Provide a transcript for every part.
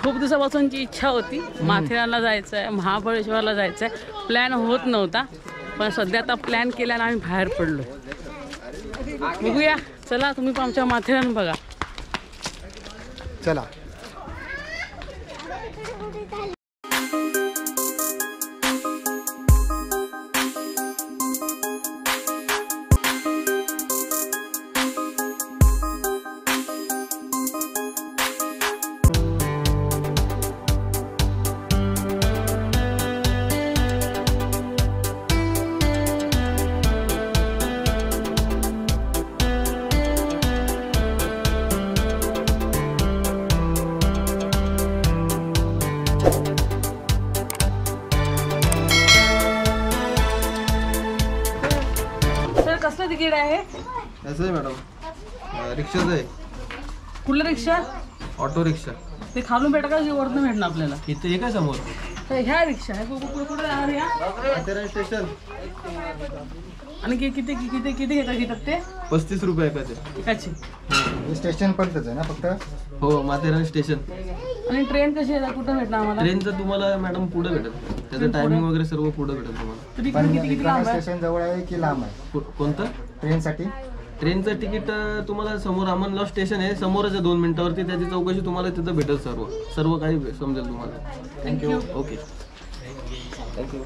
खूप दिवसापासूनची इच्छा होती, माथेरानला जायचं आहे, महाबळेश्वरला जायचं आहे. प्लॅन होत नव्हता, पण सध्या आता प्लॅन केल्यानं आम्ही बाहेर पडलो. बघूया, चला तुम्ही पण आमच्या माथेरान बघा. चला. कसलं तिकीट आहे? असं आहे मॅडम, रिक्षाचं आहे. कुठलं रिक्षा? Auto rickshaw. ते खालून भेटा का वरनं भेटणार आपल्याला? इथे हे काय समोर ह्या रिक्षा आहे. कुठे जाणार या? माथेरान स्टेशन. आणि किती घेतात ते? 35 रुपये एकाची. स्टेशन पर्यंतच आहे ना फक्त? हो, माथेरान स्टेशन. आणि ट्रेन कशी आहे, कुठं भेटणार आम्हाला? ट्रेनचं तुम्हाला मॅडम पुढे भेटेल, त्याचं टायमिंग वगैरे सर्व पुढे भेटेल तुम्हाला. पण विक्रांत स्टेशन जवळ आहे की लांब आहे? कोणतं? ट्रेनसाठी? ट्रेनचं तिकीट तुम्हाला समोर अमनलॉज स्टेशन आहे, समोरच आहे 2 मिनिटावरती. त्याची चौकशी तुम्हाला तिथं भेटेल, सर्व काही समजेल तुम्हाला. थँक्यू. Okay, thank you.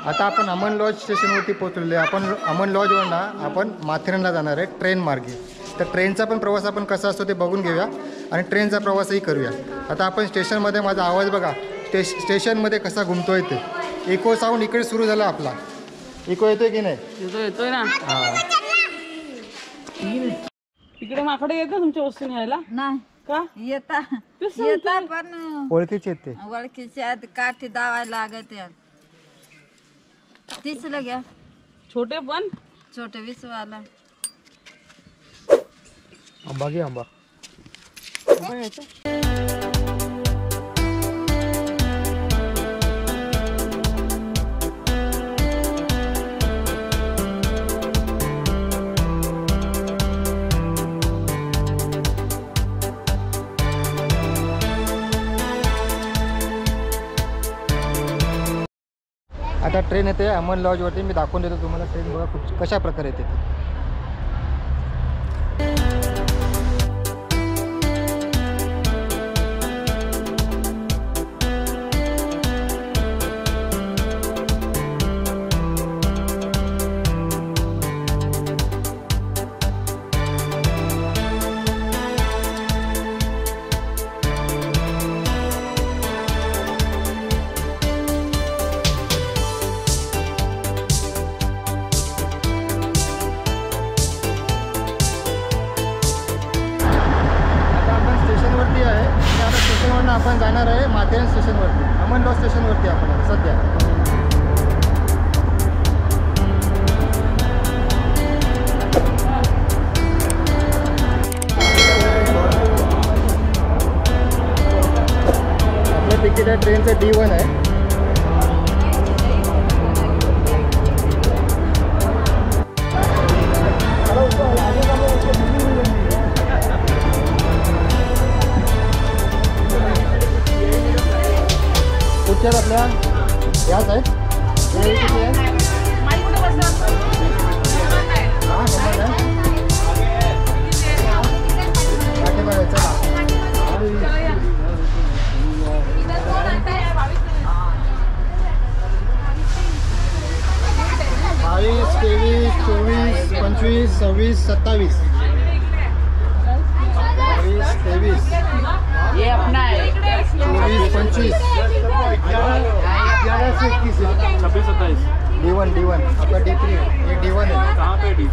आता आपण अमन लॉज स्टेशनवरती पोहोचलेलो आहे. आपण अमन लॉजवर ना आपण माथेरानला जाणार आहे ट्रेन मार्गे. तर ट्रेनचा पण प्रवास आपण कसा असतो ते बघून घेऊया आणि ट्रेनचा प्रवासही करूया. आता आपण स्टेशनमध्ये, माझा आवाज बघा स्टेशनमध्ये कसा घुमतोय ते. इको साऊंड इकडे सुरू झाला आपला. इको येतोय की नाही? येतोय ना. इकडे माकडे येत ना तुमच्या वस्तू न्यायला? नाही का येता पण ओळखीचे येते. ओळखीचे काठी दावायला लागत. तीच घ्या. छोटे पण छोटे 20 वाला. आंबा घे आंबा. आता ट्रेन येते अमन लॉजवरती. मी दाखवून देतो तुम्हाला ट्रेन बघा कशा प्रकारे येते ती. आपण जाणार आहे माथेरान स्टेशनवरती, अमन लॉज स्टेशनवरती आपण सध्या. आपलं तिकीट आहे ट्रेनचं D1 आहे. कुठच्यात आपल्या याच आहेत. बावीस, 23, 24, 25, 26, 27. 22, 23 ये अपना है 24 25 छब्बीस सत्ताईस D1 आपका D3 है, ये D1 है. कहाँ पे डी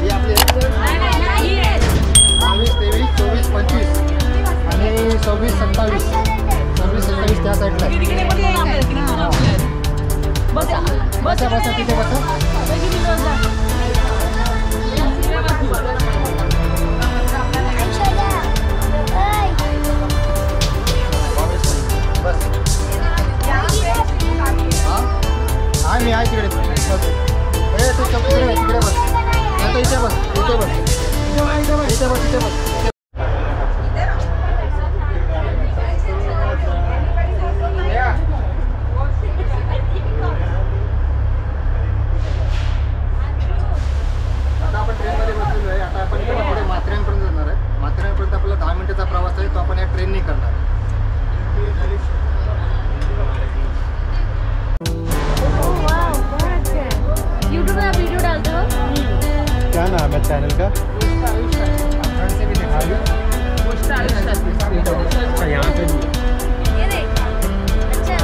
हे आपले 22 23 24 25 आणि 26 27 त्या साईडला आहे. बसा तिथे बसा. बस हा मी आहे तिकडे. बस तू तिकडे बस. आता इथे बस. आता आपण ट्रेनमध्ये बसलेलो आहे. आता आपण इकडे पुढे माथेरानपर्यंत जाणार आहे. माथेरानपर्यंत आपला 10 मिनिटाचा प्रवास आहे, तो आपण या ट्रेनने करणार आहे. यूट्यूब में आप वीडियो डालते हो? क्या नाम है चैनल का? फ्रंट से भी दिखा दो. यहाँ पे ये देख अच्छा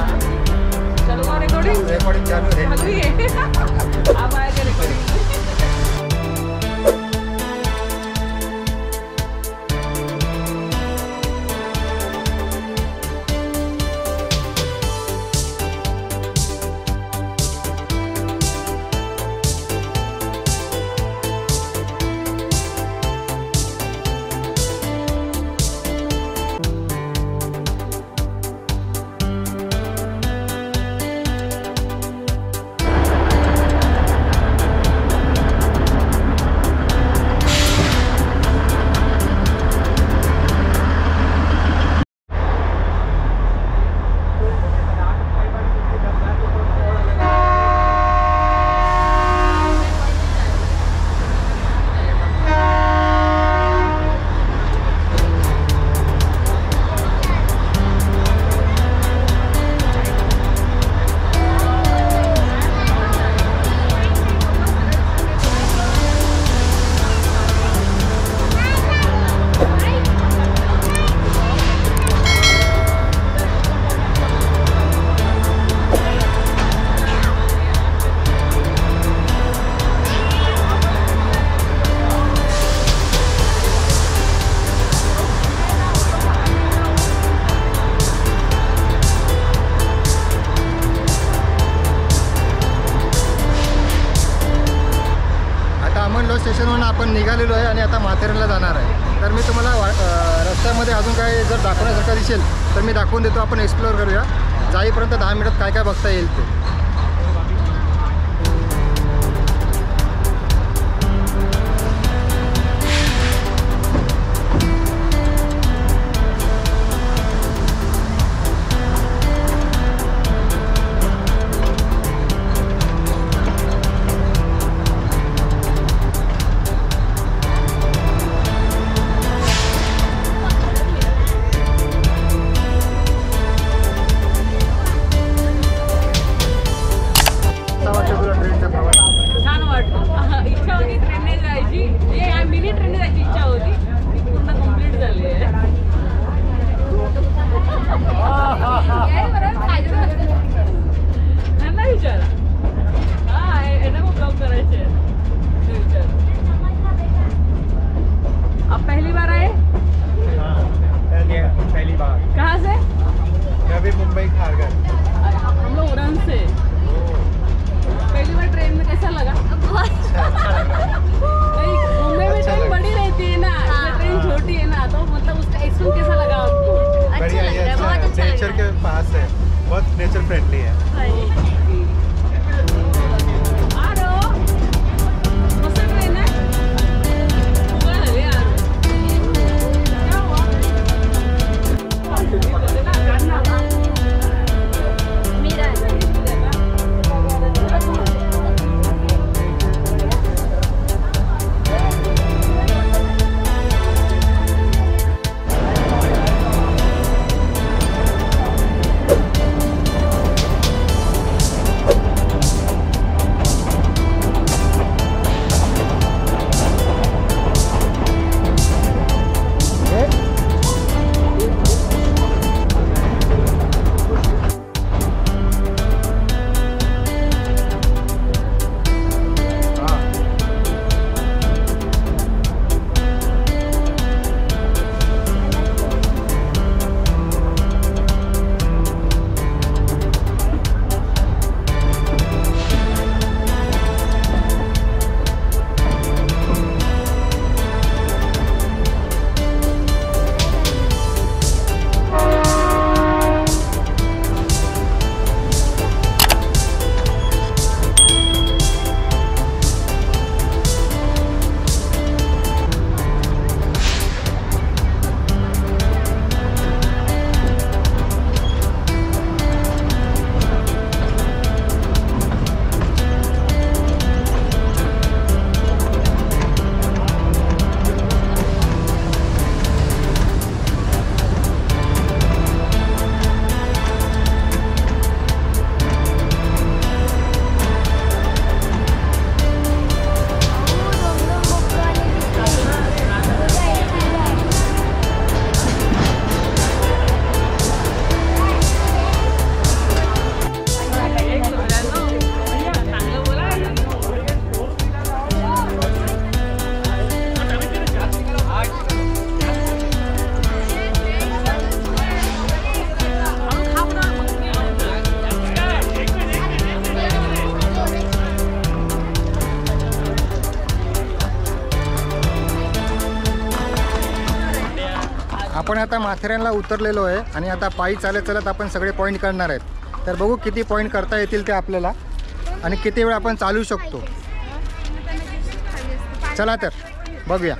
रेकॉर्डिंग चालू है. अब आएगा रिकॉर्डिंग. स्टेशनवरून आपण निघालेलो आहे आणि आता माथेरानला जाणार आहे. तर मी तुम्हाला रस्त्यामध्ये अजून काय जर दाखवण्यासारखं दिसेल तर मी दाखवून देतो. आपण एक्सप्लोअर करूया. जाईपर्यंत 10 मिनिटात काय काय बघता येईल ते. छान वाटतं. इच्छा होती ट्रेनने जायची. मिनी ट्रेनने जायची इच्छा होती. ती पूर्ण कंप्लीट झाली आहे. त्यांना विचारा. हा यांना खूप ब्लॉग करायचे विचार. आप पहली बार आए? पहली बार. कहाँ से? मैं भी मुंबई खारघर. हम लोग उड़न से. पहली बार ट्रेन में कैसा लगा? मुंबई में ट्रेन बड़ी रहती है ना, ट्रेन छोटी है ना, तो मतलब उसका एक्सपीरियंस कैसा लगा आपको? अच्छा लग रहा है, बहुत अच्छा लग नेचर रहा है। के पास है, बहुत नेचर फ्रेंडली है. मस्त ट्रेन है. उगा झाले यार. क्या हुआ? मेरा है। आपण आता माथेरानला उतरलेलो आहे आणि आता पायी चालत चालत आपण सगळे पॉईंट करणार आहेत. तर बघू किती पॉईंट करता येतील ते आपल्याला आणि किती वेळ आपण चालू शकतो. चला तर बघूया.